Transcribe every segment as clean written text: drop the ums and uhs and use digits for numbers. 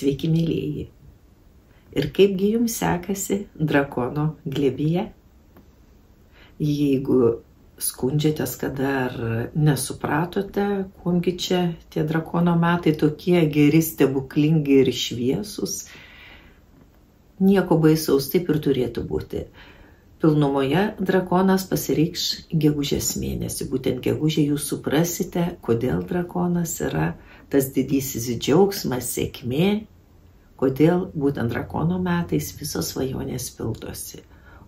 Sveiki, mėlieji. Ir kaipgi jums sekasi drakono glėbyje? Jeigu skundžiatės, kad dar nesupratote, kuomgi čia tie drakono metai tokie geri, stebuklingi ir šviesus, nieko baisaus, taip ir turėtų būti. Pilnumoje drakonas pasireikš gegužės mėnesį. Būtent gegužė jūs suprasite, kodėl drakonas yra tas didysis džiaugsmas, sėkmė, kodėl būtent drakono metais visos svajonės pildosi.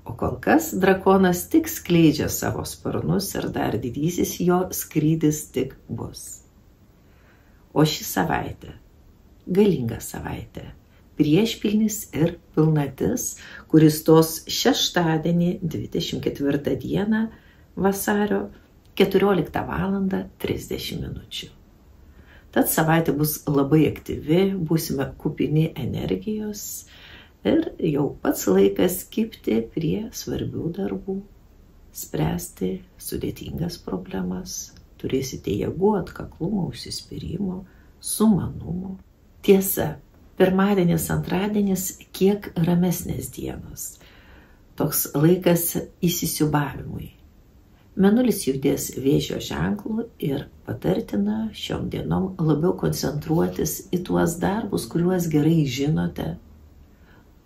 O kol kas drakonas tik skleidžia savo sparnus ir dar didysis jo skrydis tik bus. O ši savaitė, galinga savaitė, priešpilnis ir pilnatis, kuris tos šeštadienį 24 dieną vasario 14:30 min. Tad savaitė bus labai aktyvi, būsime kupini energijos ir jau pats laikas kibti prie svarbių darbų, spręsti sudėtingas problemas, turėsite jėgų, atkaklumo, užsispyrimo, sumanumo. Tiesa, pirmadienis, antradienis kiek ramesnės dienos. Toks laikas įsisiūbavimui. Mėnulis judės Vėžio ženklu ir patartina šiom dienom labiau koncentruotis į tuos darbus, kuriuos gerai žinote.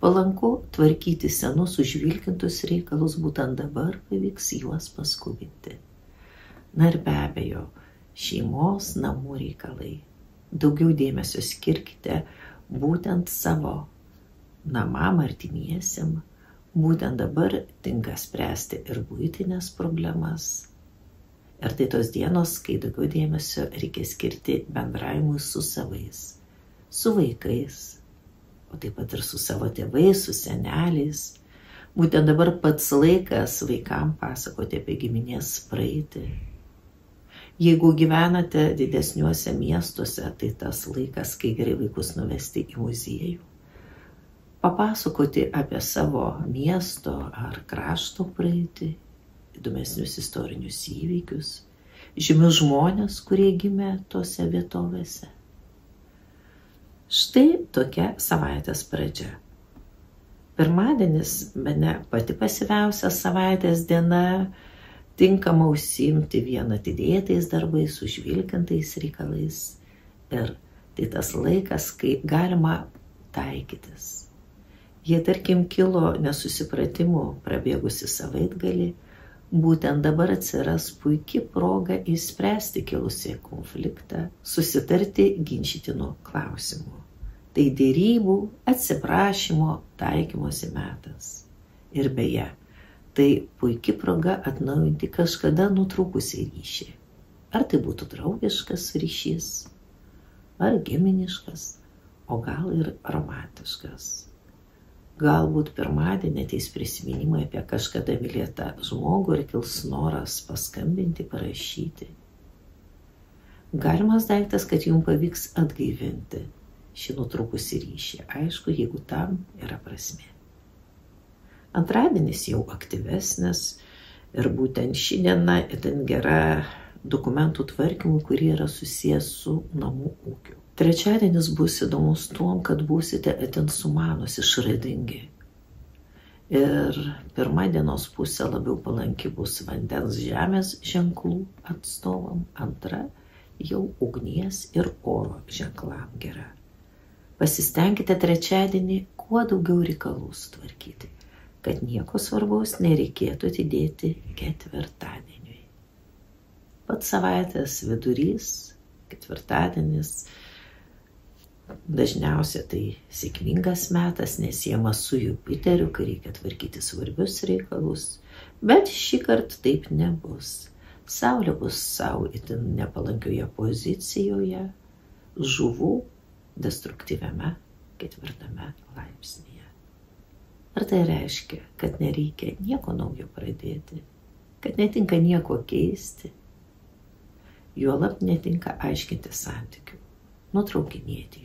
Palanku tvarkyti senus užvilkintus reikalus, būtent dabar pavyks juos paskubinti. Na ir be abejo, šeimos, namų reikalai. Daugiau dėmesio skirkite būtent savo namam, artimiesiem. Būtent dabar tinka spręsti ir buitinės problemas. Ir tai tos dienos, kai daugiau dėmesio reikia skirti bendravimui su savais, su vaikais, o taip pat ir su savo tėvais, su seneliais. Būtent dabar pats laikas vaikam pasakoti apie giminės praeitį. Jeigu gyvenate didesniuose miestuose, tai tas laikas, kai gerai vaikus nuvesti į muziejų. Papasakoti apie savo miesto ar krašto praeitį, įdomesnius istorinius įvykius, žymius žmonės, kurie gimė tose vietovėse. Štai tokia savaitės pradžia. Pirmadienis, bene pati pasyviausia savaitės diena, tinkama užsiimti vien atidėtais darbais, užvilkintais reikalais. Ir tai tas laikas, kai galima taikytis. Jei tarkim kilo nesusipratimų prabėgusi savaitgalį, būtent dabar atsiras puikia proga išspręsti kilusį konfliktą, susitarti ginčytinų klausimų. Tai derybų, atsiprašymo, taikymosi metas. Ir beje, tai puikia proga atnaujinti kažkada nutrūkusį ryšį. Ar tai būtų draugiškas ryšys, ar giminiškas, o gal ir romantiškas. Galbūt pirmadienį ateis prisiminimai apie kažkada mylėtą žmogų ir kils noras paskambinti, parašyti. Galimas daiktas, kad jums pavyks atgaivinti šį nutrūkusį ryšį, aišku, jeigu tam yra prasmė. Antradienis jau aktyvesnis ir būtent ši diena itin gera dokumentų tvarkymų, kurie yra susijęs su namų ūkiu. Trečiadienis bus įdomus tuom, kad būsite itin sumanus, išradingi. Ir pirma dienos pusė labiau palanki bus vandens, žemės ženklų atstovam, antra jau ugnies ir oro ženklam gera. Pasistengkite trečiadienį kuo daugiau reikalų sutvarkyti, kad nieko svarbaus nereikėtų atidėti ketvirtadieniui. Pats savaitės vidurys, ketvirtadienis, dažniausiai tai sėkmingas metas, nesiejamas su Jupiteriu, kai reikia tvarkyti svarbius reikalus, bet šį kartą taip nebus. Saulė bus savo itin nepalankioje pozicijoje, žuvų destruktyviame 4 laipsnyje. Ar tai reiškia, kad nereikia nieko naujo pradėti, kad netinka nieko keisti, juolab netinka aiškinti santykių, nutraukinėti juos.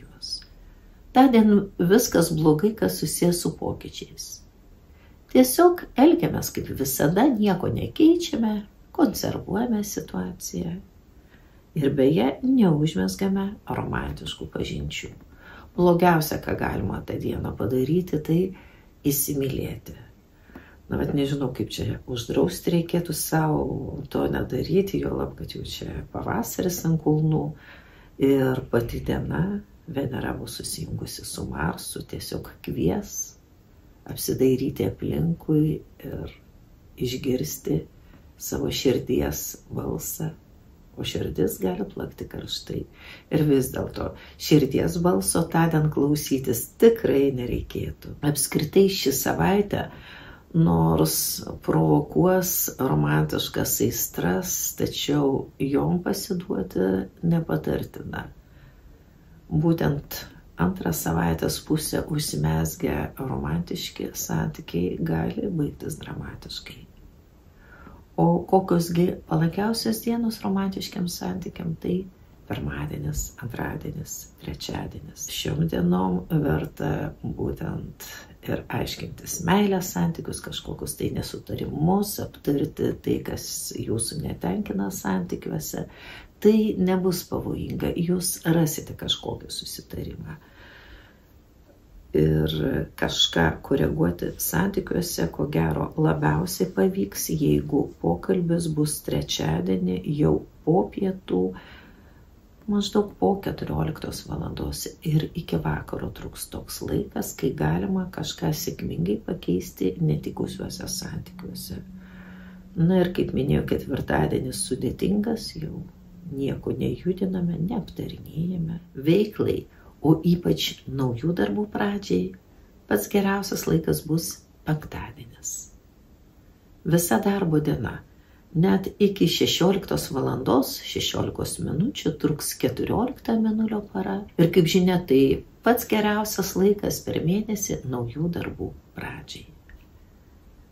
Tądien viskas blogai, kas susijęs su pokyčiais. Tiesiog elgiamės kaip visada, nieko nekeičiame, konservuojame situaciją ir beje neužmezgame romantiškų pažinčių. Blogiausia, ką galima tą dieną padaryti, tai įsimylėti. Na, bet nežinau, kaip čia uždrausti reikėtų savo to nedaryti, juolab, kad jau čia pavasaris ant kulnų ir pati diena, Venera bus susijungusi su Marsu, tiesiog kvies apsidairyti aplinkui ir išgirsti savo širdies balsą, o širdis gali plakti karštai. Ir vis dėlto širdies balso tądien klausytis tikrai nereikėtų. Apskritai ši savaitė nors provokuos romantiškas aistras, tačiau jom pasiduoti nepatartina. Būtent antrą savaitės pusę užsimezgę romantiški santykiai gali baigtis dramatiškai. O kokiosgi palankiausios dienos romantiškiam santykiam, tai pirmadienis, antradienis, trečiadienis. Šiom dienom verta būtent ir aiškintis meilės santykius, kažkokius tai nesutarimus, aptarti tai, kas jūsų netenkina santykiuose. Tai nebus pavojinga, jūs rasite kažkokį susitarimą. Ir kažką koreguoti santykiuose, ko gero, labiausiai pavyks, jeigu pokalbis bus trečiadienį jau po pietų, maždaug po 14 valandos ir iki vakaro truks toks laikas, kai galima kažką sėkmingai pakeisti netikusiuose santykiuose. Na ir kaip minėjau, ketvirtadienis sudėtingas, jau nieko nejudiname, neaptarinėjame. Veiklai, o ypač naujų darbų pradžiai, pats geriausias laikas bus penktadienis. Visa darbo diena. Net iki 16 valandos 16 minučių truks 14 mėnulio para. Ir kaip žinia, tai pats geriausias laikas per mėnesį naujų darbų pradžiai.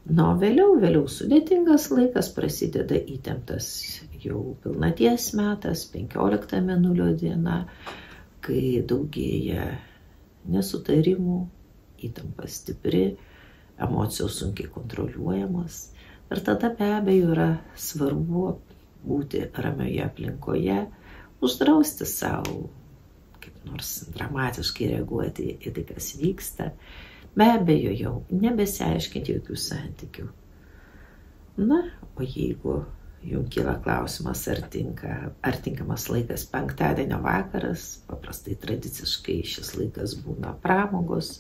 Na, vėliau sudėtingas laikas, prasideda įtemptas jau pilnaties metas, 15 mėnulio diena, kai daugėja nesutarimų, įtampa stipri, emocijos sunkiai kontroliuojamos. Ir tada be abejo yra svarbu būti ramioje aplinkoje, uždrausti savo kaip nors dramatiškai reaguoti į tai, kas vyksta. Be abejo jau nebesiaiškinti jokių santykių. Na, o jeigu jums kyla klausimas, ar tinkamas laikas penktadienio vakaras, paprastai tradiciškai šis laikas būna pramogos,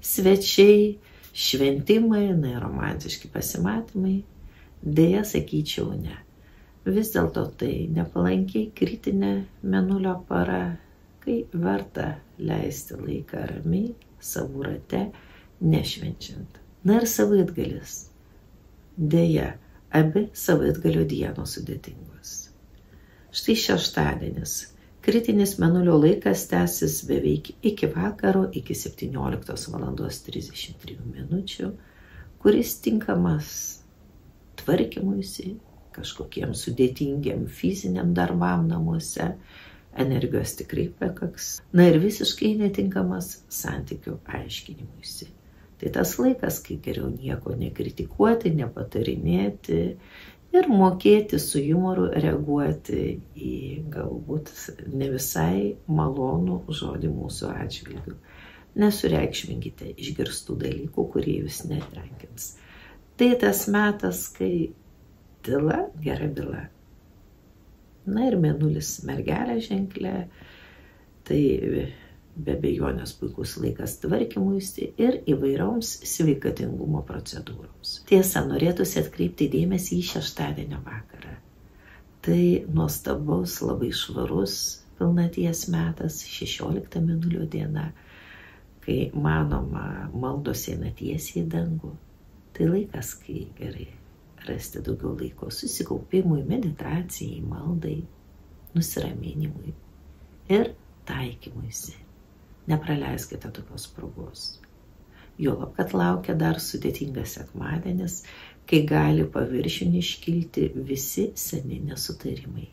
svečiai, šventimai, romantiški pasimatymai, dėja sakyčiau ne. Vis dėlto tai nepalankiai kritinė mėnulio para, kai verta leisti laiką ramiai, savų rate, nešvenčiant. Na ir savaitgalis. Dėja, abi savaitgalio dienos sudėtingos. Štai šeštadienis. Kritinis mėnulio laikas tęsis beveik iki vakaro, iki 17 valandos 33 minučių, kuris tinkamas tvarkymuisi, kažkokiem sudėtingiam fiziniam darbam namuose, energijos tikrai pakaks. Na ir visiškai netinkamas santykių aiškinimuisi. Tai tas laikas, kai geriau nieko nekritikuoti, nepatarinėti, ir mokėti su jumoru reaguoti į galbūt ne visai malonų žodį mūsų atžvilgių. Nesureikšminkite išgirstų dalykų, kurie jūs netenkins. Tai tas metas, kai tyla gera byla. Na ir mėnulis mergelė ženklė, tai be abejonės puikus laikas tvarkymuisi ir įvairioms sveikatingumo procedūroms. Tiesa, norėtųsi atkreipti dėmesį į šeštadienio vakarą. Tai nuostabus, labai švarus pilnaties metas, 16 mėnulio diena, kai manoma maldos eina tiesiai į dangų. Tai laikas, kai gerai rasti daugiau laiko susikaupimui, meditacijai, maldai, nusiraminimui ir taikymuisi. Nepraleiskite tokios progos. Juolab, kad laukia dar sudėtingas sekmadienis, kai gali paviršiun iškilti visi seni nesutarimai.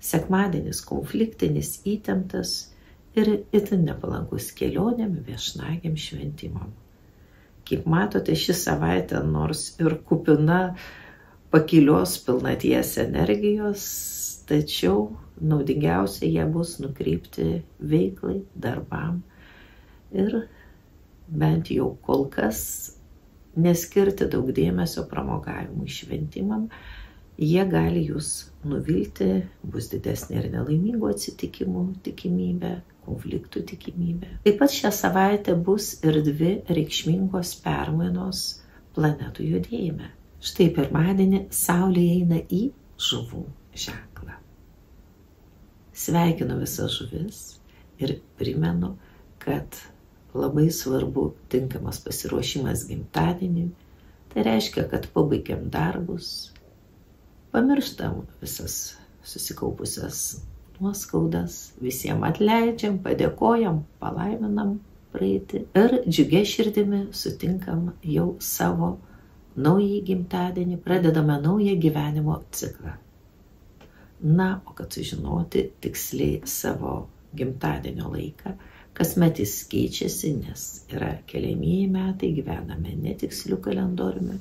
Sekmadienis konfliktinis, įtemptas ir itin nepalankus kelionėm, viešnagiam, šventimam. Kaip matote, ši savaitė nors ir kupina pakilios pilnaties energijos, tačiau naudingiausia jie bus nukreipti veiklai, darbam ir bent jau kol kas neskirti daug dėmesio pramogavimui, šventimam. Jie gali jūs nuvilti, bus didesnė ir nelaimingų atsitikimų tikimybė, konfliktų tikimybė. Taip pat šią savaitę bus ir 2 reikšmingos permainos planetų judėjime. Štai pirmadienį Saulė eina į žuvų ženklą. Sveikinu visas žuvis ir primenu, kad labai svarbu tinkamas pasiruošimas gimtadieniui. Tai reiškia, kad pabaigiam darbus, pamirštam visas susikaupusias nuoskaudas, visiems atleidžiam, padėkojam, palaiminam praeitį ir džiugia širdimi sutinkam jau savo naują gimtadienį, pradedame naują gyvenimo ciklą. Na, o kad sužinoti tiksliai savo gimtadienio laiką, kasmet jis keičiasi, nes yra keliamieji metai, gyvename netiksliu kalendoriumi,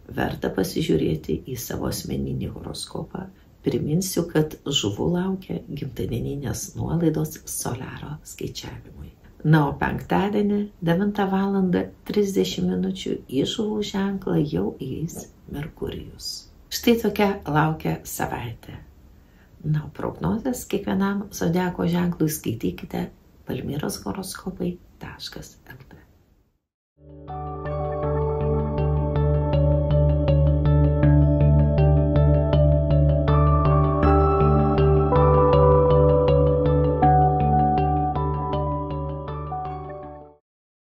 verta pasižiūrėti į savo asmeninį horoskopą. Priminsiu, kad žuvų laukia gimtadieninės nuolaidos soliaro skaičiavimui. Na, o penktadienį 9:30 į žuvų ženklą jau įeis Merkurijus. Štai tokia laukia savaitė. Na, o prognozes kiekvienam zodiako ženklui skaitykite palmirashoroskopai.lt.